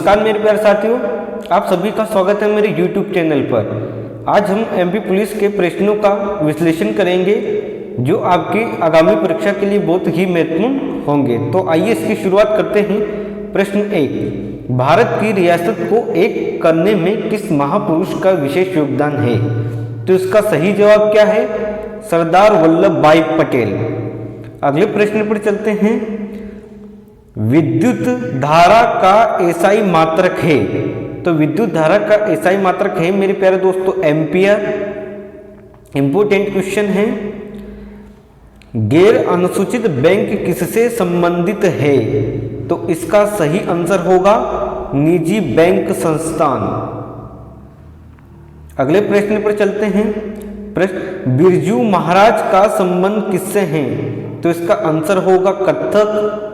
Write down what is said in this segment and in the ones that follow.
नमस्कार मेरे प्यारे साथियों, आप सभी का स्वागत है मेरे YouTube चैनल पर। आज हम एमपी पुलिस के प्रश्नों का विश्लेषण करेंगे जो आपकी आगामी परीक्षा के लिए बहुत ही महत्वपूर्ण होंगे। तो आइए इसकी शुरुआत करते हैं। प्रश्न 1, भारत की रियासत को एक करने में किस महापुरुष का विशेष योगदान है? तो इसका सही जवाब क्या है? सरदार वल्लभ भाई पटेल। अगले प्रश्न पर चलते हैं। विद्युत धारा का एसआई मात्रक है। तो विद्युत धारा का एसआई मात्रक है मेरे प्यारे दोस्तों एम्पियर। इंपोर्टेंट क्वेश्चन है। गैर अनुसूचित बैंक किससे संबंधित है? तो इसका सही आंसर होगा निजी बैंक संस्थान। अगले प्रश्न पर चलते हैं। प्रश्न, बिरजू महाराज का संबंध किससे है? तो इसका आंसर होगा कथक।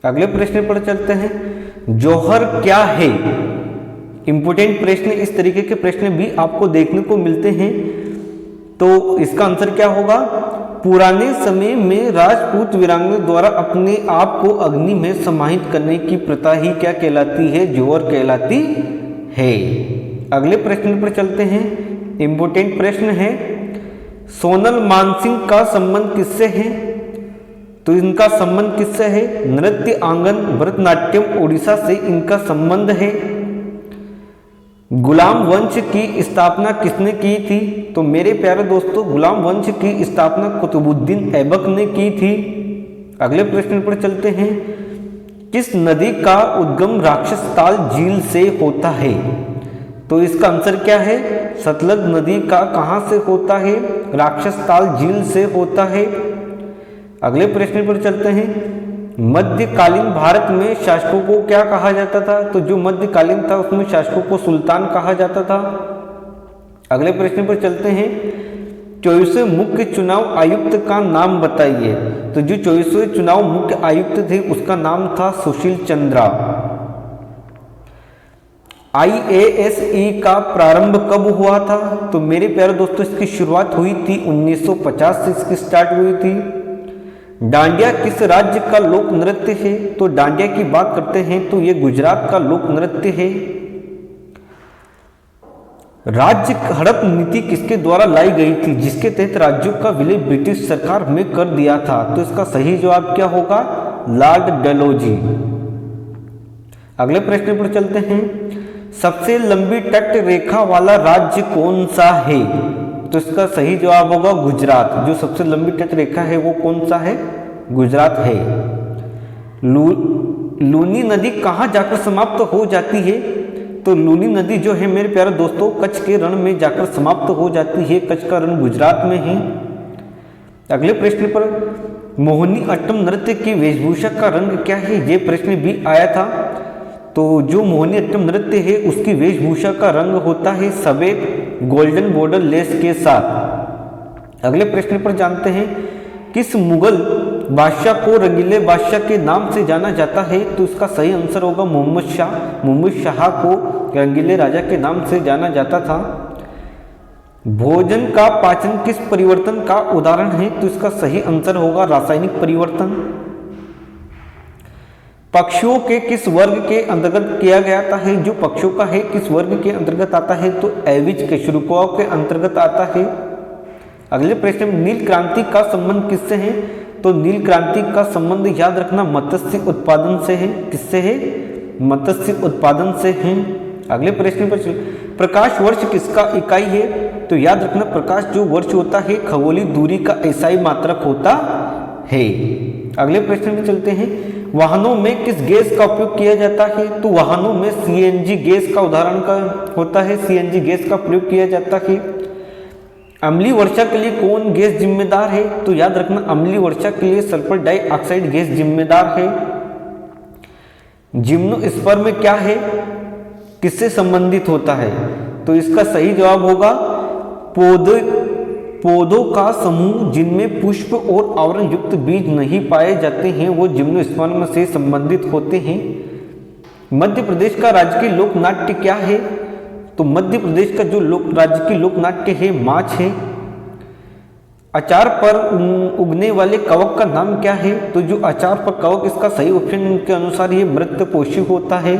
अगले प्रश्न पर चलते हैं। जौहर क्या है? इंपोर्टेंट प्रश्न, इस तरीके के प्रश्न भी आपको देखने को मिलते हैं। तो इसका आंसर क्या होगा? पुराने समय में राजपूत वीरांगना द्वारा अपने आप को अग्नि में समाहित करने की प्रथा ही क्या कहलाती है? जौहर कहलाती है। अगले प्रश्न पर चलते हैं। इंपोर्टेंट प्रश्न है। सोनल मानसिंह का संबंध किससे है? तो इनका संबंध किससे है? नृत्य आंगन भरतनाट्यम उड़ीसा से इनका संबंध है। गुलाम वंश की स्थापना किसने की थी? तो मेरे प्यारे दोस्तों गुलाम वंश की स्थापना कुतुबुद्दीन ऐबक ने की थी। अगले प्रश्न पर चलते हैं। किस नदी का उद्गम राक्षसताल झील से होता है? तो इसका आंसर क्या है? सतलज नदी का कहां से होता है? राक्षसताल झील से होता है। अगले प्रश्न पर चलते हैं। मध्यकालीन भारत में शासकों को क्या कहा जाता था? तो जो मध्यकालीन था उसमें शासकों को सुल्तान कहा जाता था। अगले प्रश्न पर चलते हैं। 24वें मुख्य चुनाव आयुक्त का नाम बताइए। तो जो 24वें चुनाव मुख्य आयुक्त थे उसका नाम था सुशील चंद्रा। IASE का प्रारंभ कब हुआ था? तो मेरे प्यारे दोस्तों इसकी शुरुआत हुई थी 1950 से इसकी स्टार्ट हुई थी। डांडिया किस राज्य का लोक नृत्य है? तो डांडिया की बात करते हैं तो ये गुजरात का लोक नृत्य है। राज्य हड़प नीति किसके द्वारा लाई गई थी जिसके तहत राज्यों का विलय ब्रिटिश सरकार में कर दिया था? तो इसका सही जवाब क्या होगा? लॉर्ड डलहौजी। अगले प्रश्न पर चलते हैं। सबसे लंबी तट रेखा वाला राज्य कौन सा है? तो इसका सही जवाब होगा गुजरात। जो सबसे लंबी तट रेखा है वो कौन सा है? गुजरात है। लूनी नदी कहाँ जाकर समाप्त हो जाती है? तो लूनी नदी जो है मेरे प्यारे दोस्तों कच्छ के रण में जाकर समाप्त हो जाती है। कच्छ का रण गुजरात में है। अगले प्रश्न पर, मोहिनी अट्टम नृत्य की वेशभूषा का रंग क्या है? ये प्रश्न भी आया था। तो जो मोहिनी अट्टम नृत्य है उसकी वेशभूषा का रंग होता है सफेद गोल्डन बॉर्डर लेस के साथ। अगले प्रश्न पर जानते हैं। किस मुगल बादशाह को रंगीले बादशाह के नाम से जाना जाता है? तो इसका सही आंसर होगा मोहम्मद शाह। मोहम्मद शाह को रंगीले राजा के नाम से जाना जाता था। भोजन का पाचन किस परिवर्तन का उदाहरण है? तो इसका सही आंसर होगा रासायनिक परिवर्तन। पक्षियों के किस वर्ग के अंतर्गत किया गया है? जो पक्षियों का है किस वर्ग के अंतर्गत आता है? तो एविज कशेरुकाओं के अंतर्गत आता है। अगले प्रश्न में नील क्रांति का संबंध किससे है? तो नील क्रांति का संबंध याद रखना मत्स्य उत्पादन से है। किससे है? मत्स्य उत्पादन से है। अगले प्रश्न पर प्रकाश वर्ष किसका इकाई है? तो याद रखना प्रकाश जो वर्ष होता है खगोलीय दूरी का एसआई मात्रक होता है। अगले प्रश्न में चलते हैं। वाहनों में किस गैस का उपयोग किया जाता है? तो वाहनों में CNG गैस का उदाहरण का होता है। CNG गैस का प्रयोग किया जाता है। अम्लीय वर्षा के लिए कौन गैस जिम्मेदार है? तो याद रखना अम्लीय वर्षा के लिए सल्फर डाइऑक्साइड गैस जिम्मेदार है। जिम्नोस्पर्म क्या है? किससे संबंधित होता है? तो इसका सही जवाब होगा पौधों का समूह जिनमें पुष्प और आवरण युक्त बीज नहीं पाए जाते हैं वो जिम्नोस्पर्म से संबंधित होते हैं। मध्य प्रदेश का राजकीय लोक नाट्य क्या है? तो मध्य प्रदेश का जो राज्य की लोक नाट्य है माछ है। अचार पर उगने वाले कवक का नाम क्या है? तो जो अचार पर कवक, इसका सही ऑप्शन के अनुसार ये मृतपोषी होता है।